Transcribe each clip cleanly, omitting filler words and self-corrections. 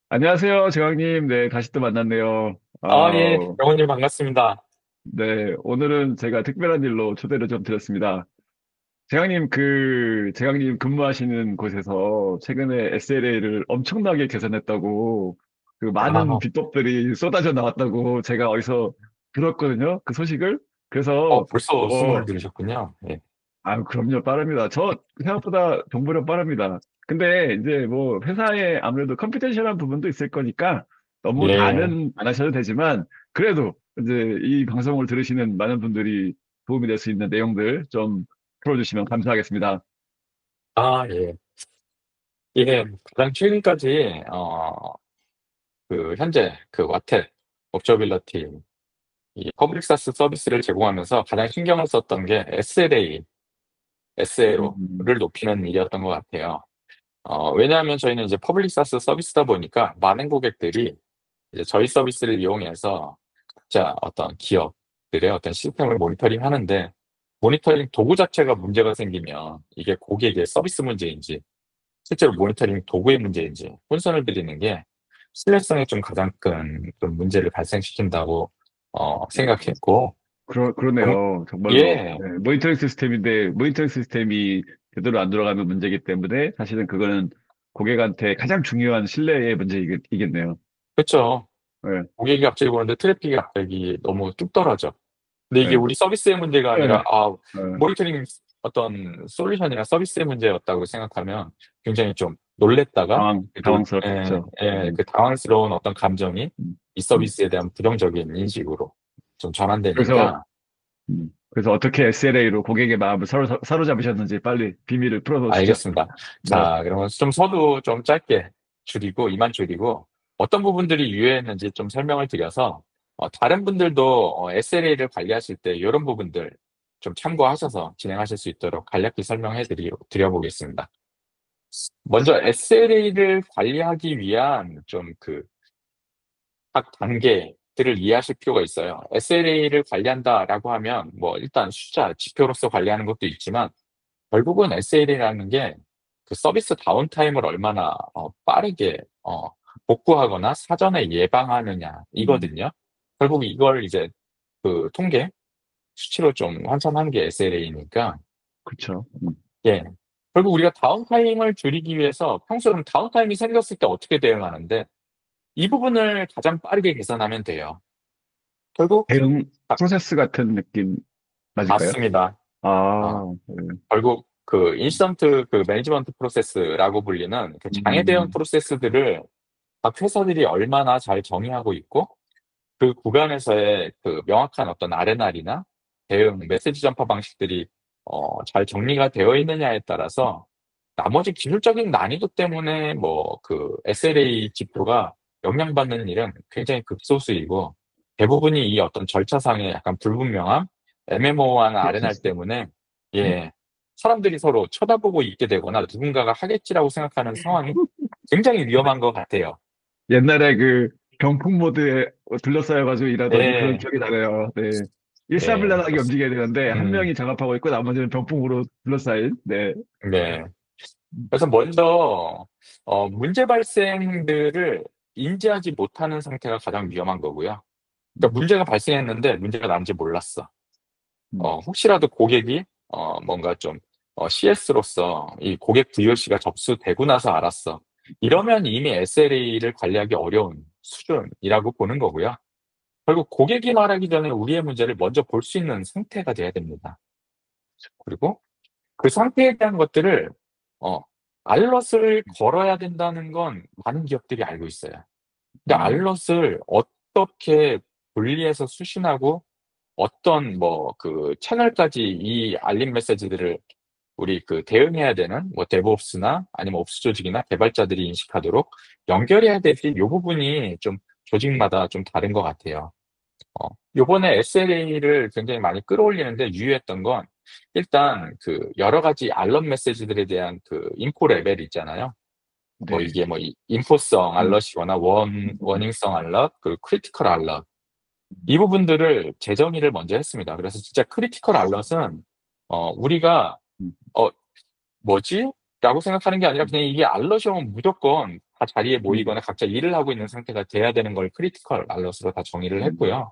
안녕하세요, 정학님. 네, 다시 또 만났네요. 아, 예, 영원님 반갑습니다. 네, 오늘은 제가 특별한 일로 초대를 좀 드렸습니다. 재학님 근무하시는 곳에서 최근에 SLA를 엄청나게 개선했다고, 그 많은 아, 비법들이 쏟아져 나왔다고 제가 어디서 들었거든요, 그 소식을. 그래서, 벌써 어, 수문을 들으셨군요. 예. 그럼요, 빠릅니다. 저 생각보다 정보력 빠릅니다. 근데 이제 뭐 회사에 아무래도 컴퓨테이션한 부분도 있을 거니까 너무 예. 다는 안 하셔도 되지만 그래도 이제 이 방송을 들으시는 많은 분들이 도움이 될 수 있는 내용들 좀 풀어주시면 감사하겠습니다. 예. 이게 가장 최근까지, 현재 와텟, 옵저빌러티, 이 퍼블릭 사스 서비스를 제공하면서 가장 신경을 썼던 게 SLA, 음, SLO를 높이는 일이었던 것 같아요. 왜냐하면 저희는 이제 퍼블릭 사스 서비스다 보니까 많은 고객들이 이제 저희 서비스를 이용해서 각자 어떤 기업들의 어떤 시스템을 모니터링 하는데, 모니터링 도구 자체가 문제가 생기면 이게 고객의 서비스 문제인지 실제로 모니터링 도구의 문제인지 혼선을 드리는 게 신뢰성에 좀 가장 큰 좀 문제를 발생시킨다고 생각했고. 음, 그러네요. 정말로. 예, 네, 모니터링 시스템인데 모니터링 시스템이 제대로 안 돌아가는 문제이기 때문에 사실은 그거는 고객한테 가장 중요한 신뢰의 문제이겠네요. 그렇죠. 네, 고객이 갑자기 보는데 트래픽이 갑자기 너무 뚝 떨어져. 근데 이게 네, 우리 서비스의 문제가 네, 아니라, 네. 모니터링 어떤 솔루션이나 서비스의 문제였다고 생각하면 굉장히 좀 놀랬다가 당황스럽겠죠. 그 당황스러운 어떤 감정이 음, 이 음. 서비스에 대한 부정적인 인식으로 좀 그래서, 전환되니까. 그래서 어떻게 SLA로 고객의 마음을 사로잡으셨는지 빨리 비밀을 풀어놓으시죠. 알겠습니다. 네. 자, 그러면 좀 서두 좀 짧게 줄이고 이만 줄이고 어떤 부분들이 유효했는지 좀 설명을 드려서, 다른 분들도 SLA를 관리하실 때 이런 부분들 좀 참고하셔서 진행하실 수 있도록 간략히 드려보겠습니다. 먼저 SLA를 관리하기 위한 좀 각 단계들을 이해하실 필요가 있어요. SLA를 관리한다라고 하면 뭐 일단 숫자, 지표로서 관리하는 것도 있지만, 결국은 SLA라는 게 그 서비스 다운타임을 얼마나 빠르게 복구하거나 사전에 예방하느냐 음, 이거든요. 결국 이걸 이제 그 통계 수치로 좀 환산한 게 SLA니까. 그쵸. 예. 결국 우리가 다운타임을 줄이기 위해서 평소에 그럼 다운타임이 생겼을 때 어떻게 대응하는데, 이 부분을 가장 빠르게 개선하면 돼요. 결국 대응 아, 프로세스 같은 느낌 맞을까요? 맞습니다. 어, 네. 결국 그 인스턴트 그 매니지먼트 프로세스라고 불리는 그 장애 대응 음, 프로세스들을 각 회사들이 얼마나 잘 정의하고 있고, 그 구간에서의 그 명확한 어떤 R&R이나 대응 메시지 전파 방식들이 잘 정리가 되어 있느냐에 따라서 나머지 기술적인 난이도 때문에 뭐 그 SLA 지표가 영향받는 일은 굉장히 극소수이고, 대부분이 이 어떤 절차상의 약간 불분명함, 애매모호한 R&R 프로세스. 때문에, 예, 사람들이 서로 쳐다보고 있게 되거나 누군가가 하겠지라고 생각하는 상황이 굉장히 위험한 것 같아요. 옛날에 그 병풍 모드에 둘러싸여가지고 일하던 그런 예, 기억이 나네요. 네. 예, 일사불란하게 움직여야 되는데 한 음, 명이 장악하고 있고 나머지는 병풍으로 둘러싸인. 네. 네. 그래서 먼저 문제 발생들을 인지하지 못하는 상태가 가장 위험한 거고요. 그러니까 문제가 발생했는데 문제가 난지 몰랐어. 음, 혹시라도 고객이 뭔가 좀 CS로서 이 고객 VOC가 접수되고 나서 알았어. 이러면 이미 SLA를 관리하기 어려운 수준이라고 보는 거고요. 결국 고객이 말하기 전에 우리의 문제를 먼저 볼 수 있는 상태가 돼야 됩니다. 그리고 그 상태에 대한 것들을 어, 알럿을 걸어야 된다는 건 많은 기업들이 알고 있어요. 근데 음, 알럿을 어떻게 분리해서 수신하고 어떤 뭐 그 채널까지 이 알림 메시지들을 우리 그 대응해야 되는 뭐 데브옵스나 아니면 옵스 조직이나 개발자들이 인식하도록 연결해야 될지, 이 부분이 좀 조직마다 좀 다른 것 같아요. 요번에 SLA를 굉장히 많이 끌어올리는데 유의했던 건, 일단 그 여러 가지 알럿 메시지들에 대한 그 인포 레벨 있잖아요. 뭐 네. 이게 뭐 인포성 음, 알럿이거나 음, 워닝성 알럿, 그리고 크리티컬 알럿, 이 부분들을 재정의를 먼저 했습니다. 그래서 진짜 크리티컬 알럿은 우리가 음, 어 뭐지? 라고 생각하는 게 아니라 그냥 이게 알럿이면 무조건 다 자리에 음, 모이거나 각자 일을 하고 있는 상태가 돼야 되는 걸 크리티컬 알럿으로 다 정의를 음, 했고요.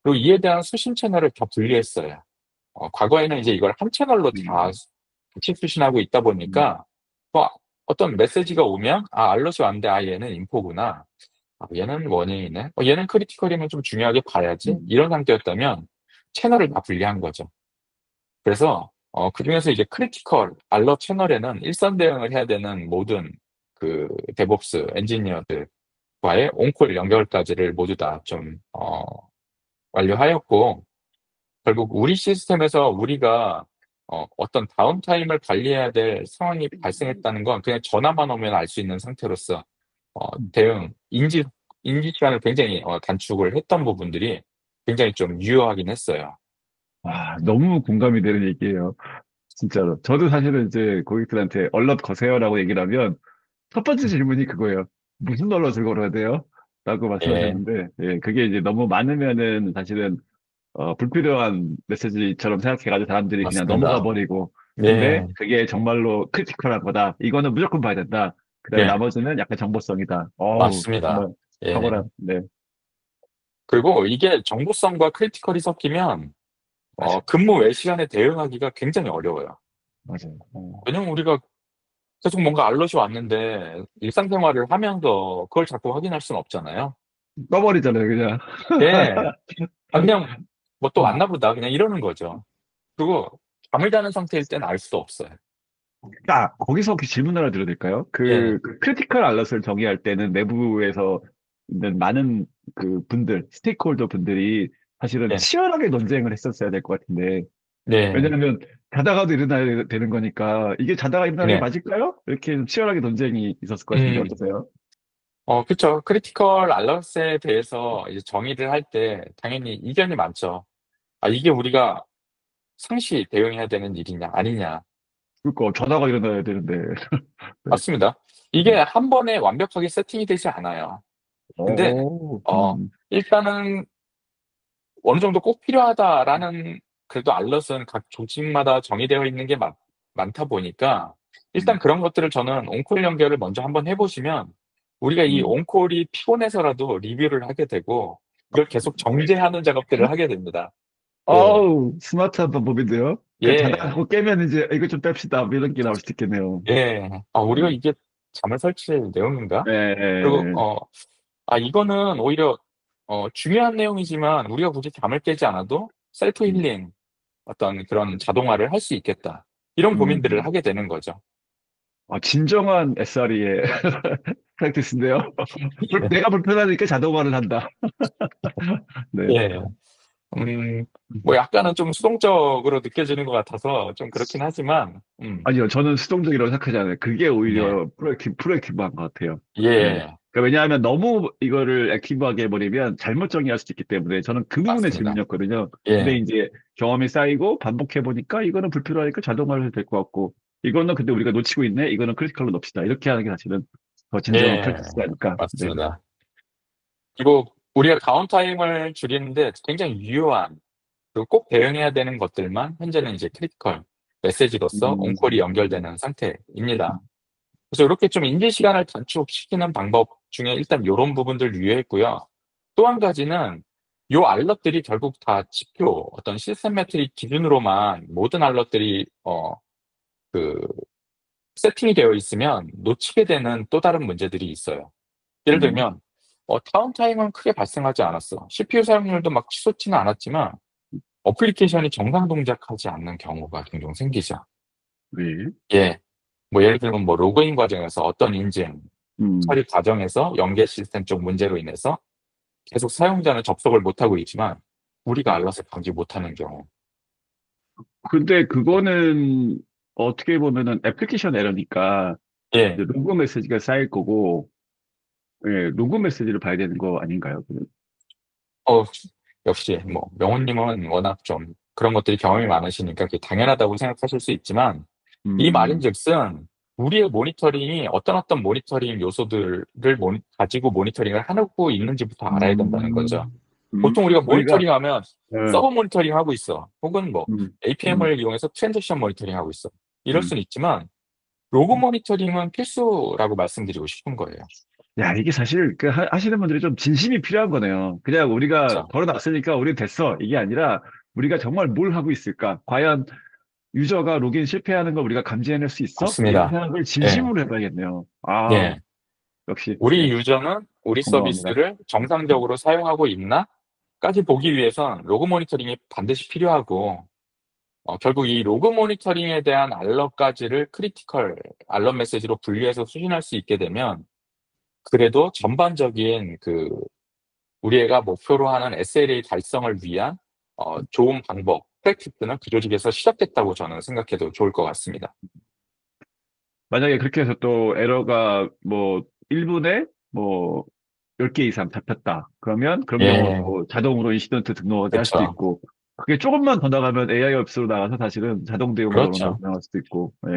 그리고 이에 대한 수신 채널을 다 분리했어요. 과거에는 이제 이걸 한 채널로 다 음, 같이 수신하고 있다 음, 보니까 뭐 어떤 메시지가 오면 알럿이 왔는데 얘는 인포구나. 얘는 원인이네. 얘는 크리티컬이면 좀 중요하게 봐야지. 음, 이런 상태였다면 채널을 다 분리한 거죠. 그래서 그중에서 이제 크리티컬 알럿 채널에는 일선 대응을 해야 되는 모든 그 데브옵스 엔지니어들과의 온콜 연결까지를 모두 다 좀 완료하였고, 결국 우리 시스템에서 우리가 어떤 다운타임을 관리해야 될 상황이 발생했다는 건 그냥 전화만 오면 알 수 있는 상태로서 대응, 인지 시간을 굉장히 단축을 했던 부분들이 굉장히 좀 유효하긴 했어요. 너무 공감이 되는 얘기예요. 진짜로. 저도 사실은 이제 고객들한테 얼럿 거세요라고 얘기를 하면 첫 번째 질문이 그거예요. 무슨 얼럿을 걸어야 돼요? 라고 예, 말씀하셨는데, 예, 그게 이제 너무 많으면은 사실은 불필요한 메시지처럼 생각해가지고 사람들이 그냥 넘어가 맞습니다. 버리고, 근데 예, 그게 정말로 크리티컬한 거다. 이거는 무조건 봐야 된다. 그 다음에 예, 나머지는 약간 정보성이다. 어우, 맞습니다. 정말 예. 탁월한, 네, 그리고 이게 정보성과 크리티컬이 섞이면 맞아요. 근무 외 시간에 대응하기가 굉장히 어려워요. 맞아요. 왜냐면 우리가 계속 뭔가 알럿이 왔는데 일상생활을 하면서 그걸 자꾸 확인할 수는 없잖아요. 떠버리잖아요, 그냥. 예. 그냥 뭐 또 음. 왔나 보다 그냥 이러는 거죠. 그리고 잠을 자는 상태일 때는 알 수도 없어요. 거기서 혹시 질문 하나 드려도 될까요? 예, 그 크리티컬 알럿을 정의할 때는 내부에서 있는 많은 그 분들, 스테이크홀더 분들이 사실은 예, 치열하게 논쟁을 했었어야 될 것 같은데, 네, 왜냐하면 자다가도 일어나야 되는 거니까 이게 자다가 일어나는 게 네. 맞을까요? 이렇게 좀 치열하게 논쟁이 있었을 것 같은데 음, 어떠세요? 그쵸. 크리티컬 알럿에 대해서 이제 정의를 할 때 당연히 이견이 많죠. 이게 우리가 상시 대응해야 되는 일이냐, 아니냐. 그러니까 자다가 일어나야 되는데. 네. 맞습니다. 이게 음. 한 번에 완벽하게 세팅이 되지 않아요. 근데, 오, 일단은 어느 정도 꼭 필요하다라는 그래도 알럿은 각 조직마다 정의되어 있는 게 많다 보니까 일단 음, 그런 것들을 저는 온콜 연결을 먼저 한번 해보시면 우리가 이 음. 온콜이 피곤해서라도 리뷰를 하게 되고 이걸 계속 정제하는 작업들을 하게 됩니다. 예, 아우, 스마트한 방법인데요? 그러니까 자다가 예, 그거 깨면 이제 이거 좀 뺍시다. 뭐 이런 게 나올 수도 있겠네요. 예. 우리가 음. 이게 잠을 설치할 내용인가? 예, 그리고, 예, 이거는 오히려, 중요한 내용이지만 우리가 굳이 잠을 깨지 않아도 셀프 음, 힐링, 어떤 그런 자동화를 할 수 있겠다. 이런 고민들을 음. 하게 되는 거죠. 진정한 SRE의 프랙티스인데요. 내가 불편하니까 자동화를 한다. 네. 예. 음, 뭐 약간은 좀 수동적으로 느껴지는 것 같아서 좀 그렇긴 하지만, 아니요, 저는 수동적이라고 생각하지 않아요. 그게 네. 오히려 프로액티브한 것 같아요. 네. 예, 그러니까 왜냐하면 너무 이거를 액티브하게 해버리면 잘못 정의할 수도 있기 때문에 저는 그 부분의 맞습니다. 질문이었거든요. 근데 예, 이제 경험이 쌓이고 반복해보니까 이거는 불필요하니까 자동화를 해도 될 것 같고, 이거는 근데 우리가 놓치고 있네? 이거는 크리티컬로 넣읍시다. 이렇게 하는 게 사실은 더 진정한 예, 프랙티스가 아닐까. 네. 맞습니다. 그리고 우리가 다운타임을 줄이는데 굉장히 유효한, 그리고 꼭 대응해야 되는 것들만 현재는 이제 크리티컬 메시지로서 온콜이 음, 연결되는 상태입니다. 그래서 이렇게 좀 인지 시간을 단축시키는 방법 중에 일단 이런 부분들 유효했고요. 또 한 가지는 요 알럿들이 결국 다 지표, 어떤 시스템 매트릭 기준으로만 모든 알럿들이 그 세팅이 되어 있으면 놓치게 되는 또 다른 문제들이 있어요. 예를 음. 들면 다운타임은 크게 발생하지 않았어. CPU 사용률도 막 치솟지는 않았지만 어플리케이션이 정상 동작하지 않는 경우가 종종 생기죠. 네. 예. 뭐 예를 들면 뭐 로그인 과정에서 어떤 인증 음. 처리 과정에서 연계 시스템 쪽 문제로 인해서 계속 사용자는 접속을 못하고 있지만 우리가 알럿을 감지 못하는 경우. 근데 그거는 어떻게 보면은 애플리케이션 에러니까 예. 이제 로그 메시지가 쌓일 거고, 예, 로그 메시지를 봐야 되는 거 아닌가요? 어, 역시 뭐 명호님은 워낙 좀 그런 것들이 경험이 많으시니까 그게 당연하다고 생각하실 수 있지만 이 음, 말인즉슨 우리의 모니터링이 어떤 모니터링 요소들을 가지고 모니터링을 하고 있는지부터 알아야 된다는 거죠. 보통 우리가 우리가, 모니터링하면 예, 서버 모니터링 하고 있어. 혹은 뭐 음, 음, APM을 이용해서 트랜잭션 모니터링 하고 있어. 이럴 음, 수는 있지만 로그 모니터링은 필수라고 말씀드리고 싶은 거예요. 야, 이게 사실 하시는 분들이 좀 진심이 필요한 거네요. 그냥 우리가 그렇죠? 걸어놨으니까 우리 됐어. 이게 아니라 우리가 정말 뭘 하고 있을까? 과연 유저가 로그인 실패하는 걸 우리가 감지해낼 수 있어? 이런 맞습니다. 생각을 예, 진심으로 해봐야겠네요. 아, 예. 역시, 네, 우리 유저는 우리 공감합니다. 서비스를 정상적으로 사용하고 있나?까지 보기 위해선 로그 모니터링이 반드시 필요하고, 결국 이 로그 모니터링에 대한 알럼까지를 크리티컬 알럼 메시지로 분류해서 수신할 수 있게 되면, 그래도 전반적인 우리가 목표로 하는 SLA 달성을 위한 좋은 방법, 프랙티스는 그 조직에서 시작됐다고 저는 생각해도 좋을 것 같습니다. 만약에 그렇게 해서 또 에러가 뭐 1분에 뭐 10개 이상 잡혔다. 그러면 그런 경우 예, 또 자동으로 인시던트 등록하게 할 수도 그렇죠. 있고, 그게 조금만 더 나가면 AI 업스로 나가서 사실은 자동 대응 모드로 그렇죠. 나갈 수도 있고, 예.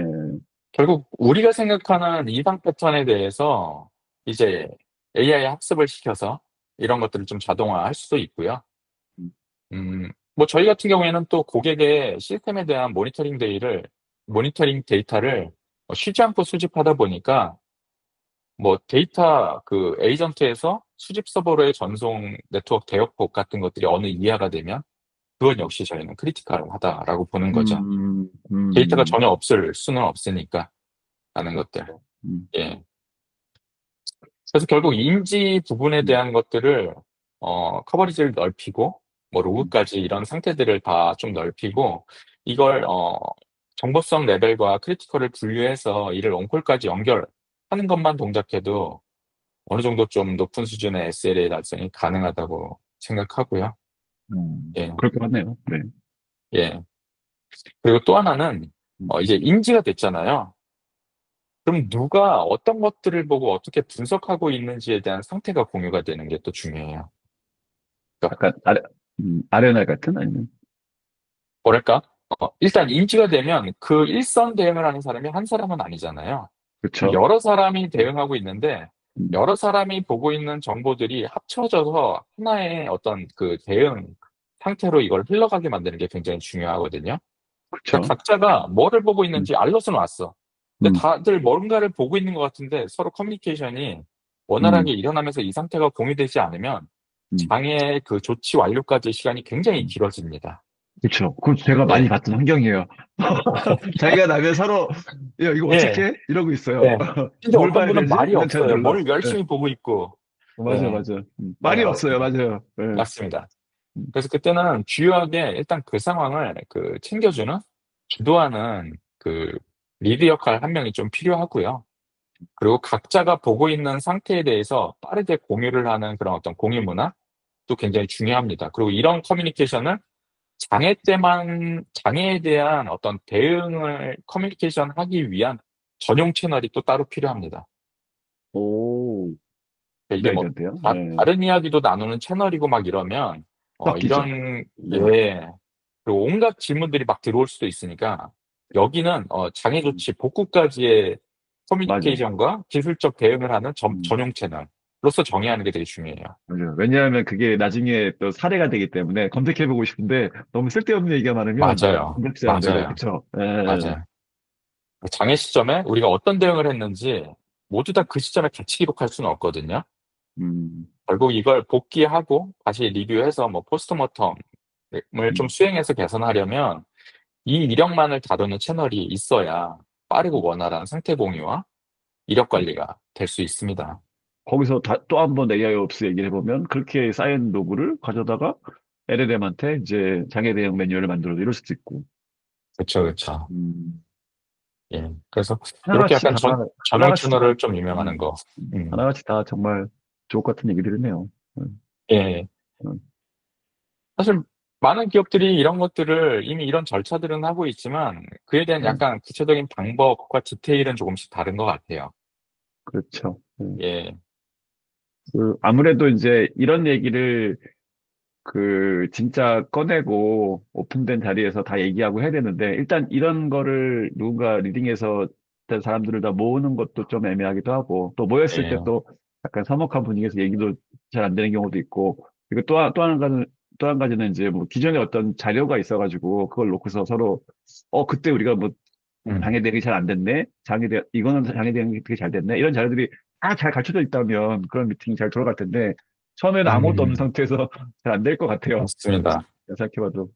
결국 우리가 생각하는 이상 패턴에 대해서 이제 AI 학습을 시켜서 이런 것들을 좀 자동화할 수도 있고요. 뭐 저희 같은 경우에는 또 고객의 시스템에 대한 모니터링 데이터를 쉬지 않고 수집하다 보니까 뭐 데이터 에이전트에서 수집 서버로의 전송 네트워크 대역폭 같은 것들이 어느 이하가 되면 그건 역시 저희는 크리티컬하다라고 보는 거죠. 음, 데이터가 음, 전혀 없을 수는 없으니까 하는 것들. 그렇죠. 음, 예. 그래서 결국 인지 부분에 음, 대한 것들을 커버리지를 넓히고 뭐 음, 로그까지 이런 상태들을 다 좀 넓히고 이걸 정보성 레벨과 크리티컬을 분류해서 이를 온콜까지 연결하는 것만 동작해도 어느 정도 좀 높은 수준의 SLA 달성이 가능하다고 생각하고요. 예, 그럴 것 같네요. 네. 예. 그리고 또 하나는 음, 이제 인지가 됐잖아요. 그럼 누가 어떤 것들을 보고 어떻게 분석하고 있는지에 대한 상태가 공유가 되는 게 또 중요해요. 그러니까 약간 아레나 같은 아니면, 뭐랄까? 일단 인지가 되면 그 일선 대응을 하는 사람이 한 사람은 아니잖아요. 그렇죠. 여러 사람이 대응하고 있는데 음, 여러 사람이 보고 있는 정보들이 합쳐져서 하나의 어떤 그 대응 상태로 이걸 흘러가게 만드는 게 굉장히 중요하거든요. 그러니까 그렇죠. 각자가 뭐를 보고 음, 있는지 알러스는 왔어. 근데 음, 다들 뭔가를 보고 있는 것 같은데 서로 커뮤니케이션이 원활하게 음, 일어나면서 이 상태가 공유되지 않으면 음. 장애 조치 완료까지 시간이 굉장히 길어집니다. 그렇죠. 그거 제가 많이 예. 봤던 환경이에요. 자기가 나면 서로, 야, 이거 예. 어떻게? 이러고 있어요. 예. 근데 뭘 어떤 봐야 분은 되지? 말이 이건 잘 없어요. 몰라. 뭘 예. 열심히 보고 있고. 맞아, 예. 맞아. 예, 말이 없어요. 맞습니다. 맞아요. 예. 맞습니다. 음, 그래서 그때는 주요하게 일단 그 상황을 챙겨주는, 주도하는 리드 역할 한 명이 좀 필요하고요. 그리고 각자가 보고 있는 상태에 대해서 빠르게 공유를 하는 그런 어떤 공유 문화도 굉장히 중요합니다. 그리고 이런 커뮤니케이션을 장애에 대한 어떤 대응을 커뮤니케이션 하기 위한 전용 채널이 또 따로 필요합니다. 오, 그러니까 그 이게 뭐 아이디어인데요. 예. 다른 이야기도 나누는 채널이고 막 이러면 섞이죠. 이런 네. 예 그리고 온갖 질문들이 막 들어올 수도 있으니까 여기는 장애 음, 조치 복구까지의 맞아요. 커뮤니케이션과 기술적 대응을 하는 음, 전용 채널로서 정의하는 게 되게 중요해요. 맞아요. 왜냐하면 그게 나중에 또 사례가 되기 때문에 검색해보고 싶은데 너무 쓸데없는 얘기가 많으면 맞아요. 검색이 안 되고, 맞아요. 그쵸? 예. 맞아요. 장애 시점에 우리가 어떤 대응을 했는지 모두 다 그 시점에 같이 기록할 수는 없거든요. 음, 결국 이걸 복귀하고 다시 리뷰해서 뭐 포스트모텀을 좀 음. 수행해서 개선하려면 이 이력만을 다루는 채널이 있어야 빠르고 원활한 상태 공유와 이력 관리가 될 수 있습니다. 거기서 또 한 번 AIOps 얘기를 해보면 그렇게 쌓인 로그를 가져다가 LLM한테 이제 장애 대응 매뉴얼을 만들어 이럴 수도 있고. 그렇죠, 그렇죠. 음, 예. 그래서 이렇게 하나같이 약간 다, 전용 하나같이 다, 채널을 좀 유명하는 거. 음. 하나같이 다 정말 좋을 것 같은 얘기들이네요. 예. 음, 사실 많은 기업들이 이런 것들을 이미 이런 절차들은 하고 있지만 그에 대한 네, 약간 구체적인 방법과 디테일은 조금씩 다른 것 같아요. 그렇죠. 예. 아무래도 이제 이런 얘기를 진짜 꺼내고 오픈된 자리에서 다 얘기하고 해야 되는데, 일단 이런 거를 누군가 리딩해서 사람들을 다 모으는 것도 좀 애매하기도 하고, 또 모였을 때 예. 또 약간 서먹한 분위기에서 얘기도 잘 안 되는 경우도 있고, 그리고 또 한 가지는 이제 뭐 기존에 어떤 자료가 있어가지고 그걸 놓고서 서로, 그때 우리가 뭐 음, 장애 대응이 잘 안 됐네. 이거는 장애 대응이 되게 잘 됐네. 이런 자료들이 다 잘 갖춰져 있다면 그런 미팅이 잘 돌아갈 텐데 처음에는 아무것도 없는 음, 상태에서 잘 안 될 것 같아요. 맞습니다. 생각해봐도.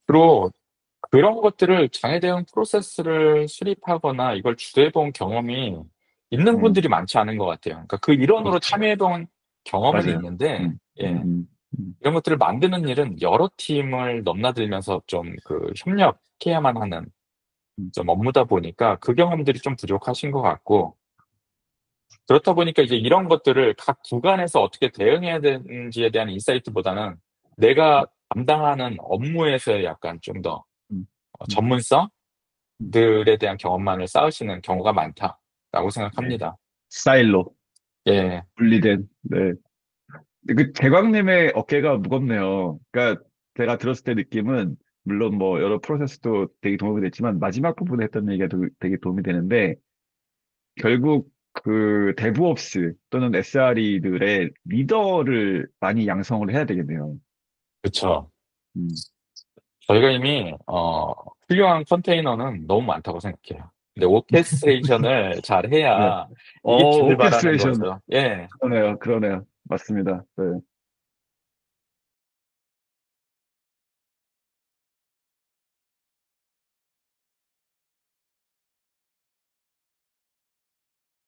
주로 그런 것들을 장애 대응 프로세스를 수립하거나 이걸 주도해본 경험이 있는 음, 분들이 많지 않은 것 같아요. 그러니까 그 일원으로 그렇죠. 참여해본 경험은 맞아요. 있는데, 음, 예, 음. 이런 것들을 만드는 일은 여러 팀을 넘나들면서 좀 그 협력해야만 하는 음. 좀 업무다 보니까 그 경험들이 좀 부족하신 것 같고, 그렇다 보니까 이제 이런 것들을 각 구간에서 어떻게 대응해야 되는지에 대한 인사이트보다는 내가 담당하는 업무에서의 약간 좀 더 음, 음, 음. 전문성들에 대한 경험만을 쌓으시는 경우가 많다라고 네. 생각합니다. 사일로 예, 분리된. 네. 근데 그 대광님의 어깨가 무겁네요. 그러니까 제가 들었을 때 느낌은 물론 뭐 여러 프로세스도 되게 도움이 됐지만 마지막 부분에 했던 얘기가 되게 도움이 되는데 결국 그 데브옵스 또는 SRE들의 리더를 많이 양성을 해야 되겠네요. 그쵸. 음. 저희가 이미, 훌륭한 컨테이너는 너무 많다고 생각해요. 근데 오케스트레이션을 잘 네. 해야 이게 길 바라는 오케스트레이션. 거죠. 예. 그러네요. 그러네요. 맞습니다. 네.